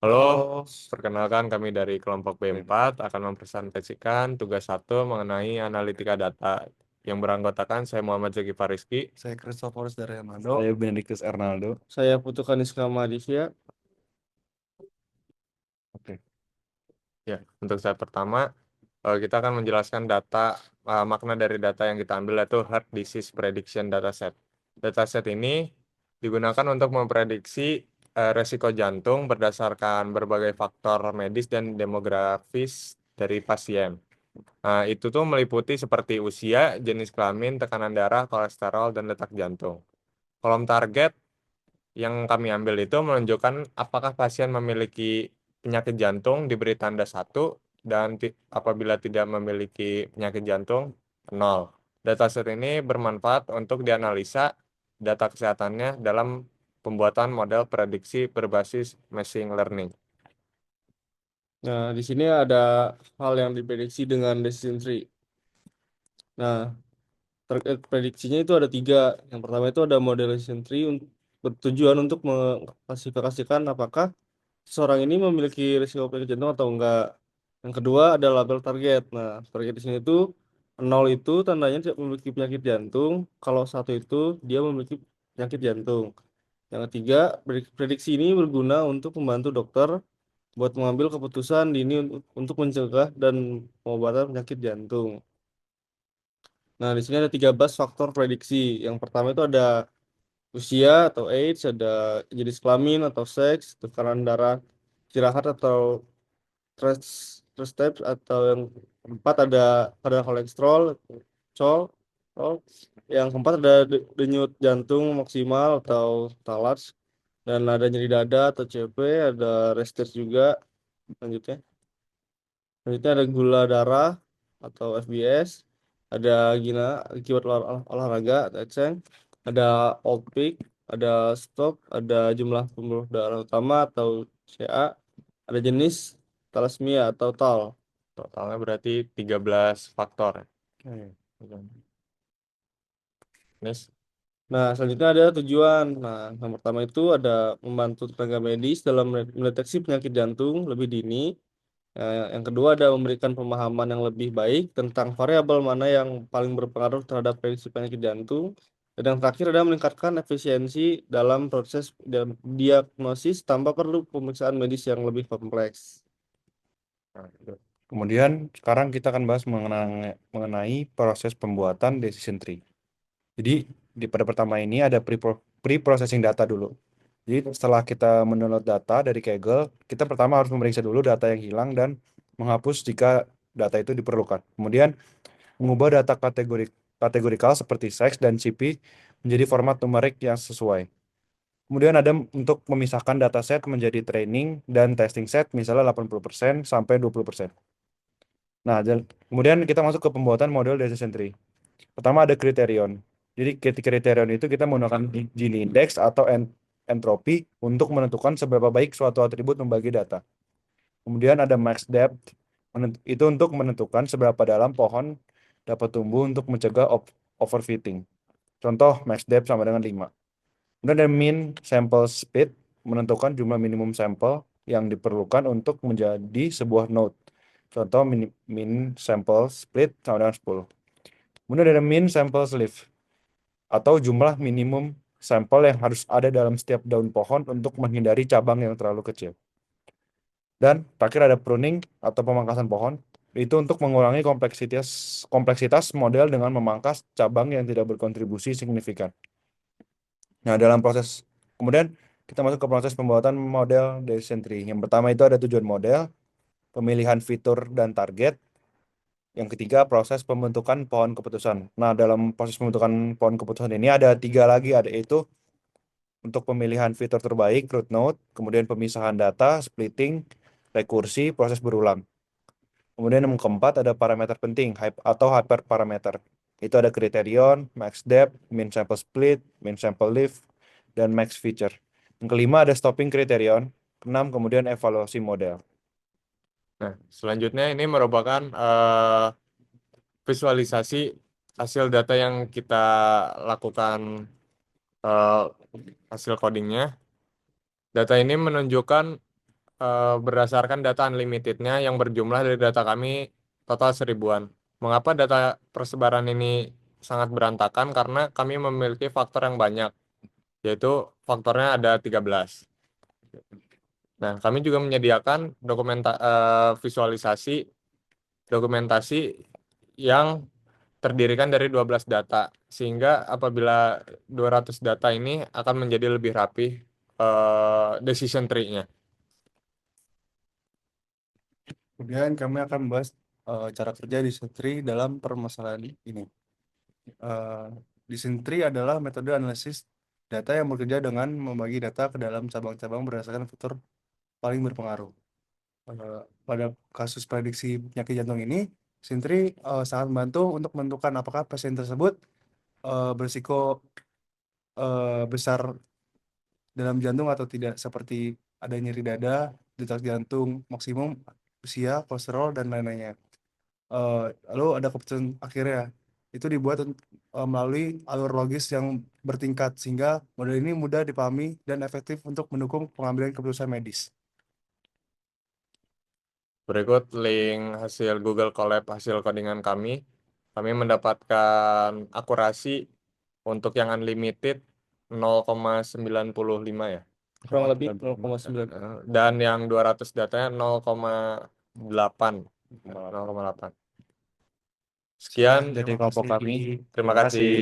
Halo, Halo, perkenalkan kami dari kelompok B4 akan mempresentasikan tugas satu mengenai analitika data yang beranggotakan saya Muhammad Zaki Fariski. saya Christophorus dari Manado. Saya Benedictus Ernaldo. Saya Putu Kaniska Madisya. Oke. Ya, untuk saat pertama kita akan menjelaskan makna dari data yang kita ambil yaitu Heart Disease Prediction Dataset. Dataset ini digunakan untuk memprediksi resiko jantung berdasarkan berbagai faktor medis dan demografis dari pasien. Nah, itu tuh meliputi seperti usia, jenis kelamin, tekanan darah, kolesterol, dan detak jantung. Kolom target yang kami ambil itu menunjukkan apakah pasien memiliki penyakit jantung diberi tanda 1 dan apabila tidak memiliki penyakit jantung 0. Dataset ini bermanfaat untuk dianalisa data kesehatannya dalam pembuatan model prediksi berbasis machine learning. Nah, di sini ada hal yang diprediksi dengan decision tree. Nah, target prediksinya itu ada tiga. Yang pertama itu ada model decision tree bertujuan untuk mengklasifikasikan apakah seseorang ini memiliki risiko penyakit jantung atau enggak. Yang kedua ada label target. Nah, target di sini itu nol itu tandanya tidak memiliki penyakit jantung. Kalau satu itu dia memiliki penyakit jantung. Yang ketiga, prediksi ini berguna untuk membantu dokter buat mengambil keputusan dini untuk mencegah dan pengobatan penyakit jantung. Nah, di sini ada 13 faktor prediksi. Yang pertama itu ada usia atau age, ada jenis kelamin atau seks, tekanan darah, istirahat atau stress stress types, atau yang keempat ada kadar kolesterol, col, col. Yang keempat ada denyut jantung maksimal atau talas, dan ada nyeri dada atau CP, ada restes juga. Selanjutnya, ada gula darah atau FBS, ada gina akibat olahraga atau eceng, ada old peak, ada stroke, ada jumlah pembuluh darah utama atau CA, ada jenis thalassemia atau TAL. Totalnya berarti 13 faktor. Oke. Nes, Nah, selanjutnya ada tujuan. Nah, yang pertama itu ada membantu tenaga medis dalam mendeteksi penyakit jantung lebih dini. Yang kedua ada memberikan pemahaman yang lebih baik tentang variabel mana yang paling berpengaruh terhadap prediksi penyakit jantung. Dan yang terakhir ada meningkatkan efisiensi dalam proses diagnosis tanpa perlu pemeriksaan medis yang lebih kompleks. nah, itu. Kemudian sekarang kita akan bahas mengenai proses pembuatan decision tree. Jadi pada pertama ini ada pre-processing data dulu. Jadi setelah kita mendownload data dari Kaggle, kita pertama harus memeriksa dulu data yang hilang dan menghapus jika data itu diperlukan. Kemudian mengubah data kategorikal seperti seks dan CP menjadi format numerik yang sesuai. Kemudian ada untuk memisahkan dataset menjadi training dan testing set, misalnya 80% sampai 20%. Nah, kemudian kita masuk ke pembuatan model decision tree. Pertama ada kriterion. Jadi kriterion itu kita menggunakan Gini index atau entropi untuk menentukan seberapa baik suatu atribut membagi data. Kemudian ada max depth, itu untuk menentukan seberapa dalam pohon dapat tumbuh untuk mencegah overfitting. Contoh max depth sama dengan 5. Kemudian ada min sample speed, menentukan jumlah minimum sampel yang diperlukan untuk menjadi sebuah node. Contoh min sample split sama dengan 10. Kemudian ada min sample sleeve, atau jumlah minimum sampel yang harus ada dalam setiap daun pohon untuk menghindari cabang yang terlalu kecil. Dan terakhir ada pruning atau pemangkasan pohon, itu untuk mengurangi kompleksitas model dengan memangkas cabang yang tidak berkontribusi signifikan. Nah, kemudian kita masuk ke proses pembuatan model decision tree. Yang pertama itu ada tujuan model, pemilihan fitur dan target. Yang ketiga, proses pembentukan pohon keputusan. Nah, dalam proses pembentukan pohon keputusan ini ada tiga lagi, ada itu untuk pemilihan fitur terbaik, root node, kemudian pemisahan data, splitting, rekursi, proses berulang. Kemudian yang keempat ada parameter penting atau hyperparameter. Itu ada kriterion, max depth, min sample split, min sample lift, dan max feature. Yang kelima ada stopping kriterion. Keenam kemudian evaluasi model. Nah, selanjutnya ini merupakan visualisasi hasil data yang kita lakukan eh, hasil codingnya. Data ini menunjukkan berdasarkan data unlimitednya yang berjumlah dari data kami total 1000-an. Mengapa data persebaran ini sangat berantakan? Karena kami memiliki faktor yang banyak, yaitu faktornya ada 13. Nah, kami juga menyediakan visualisasi dokumentasi yang terdirikan dari 12 data, sehingga apabila 200 data ini akan menjadi lebih rapih decision tree-nya. Kemudian kami akan membahas cara kerja decision tree dalam permasalahan ini. Decision tree adalah metode analisis data yang bekerja dengan membagi data ke dalam cabang-cabang berdasarkan fitur paling berpengaruh. Pada kasus prediksi penyakit jantung ini, decision tree sangat membantu untuk menentukan apakah pasien tersebut berisiko besar dalam jantung atau tidak, seperti ada nyeri dada, detak jantung maksimum, usia, kolesterol, dan lain-lainnya. Lalu ada keputusan akhirnya itu dibuat melalui alur logis yang bertingkat, sehingga model ini mudah dipahami dan efektif untuk mendukung pengambilan keputusan medis. Berikut link hasil Google Colab hasil codingan kami. Kami mendapatkan akurasi untuk yang unlimited 0,95 ya. Kurang lebih 0,9. Dan yang 200 datanya 0,8. 0,8. Sekian dari kelompok kami. Terima kasih.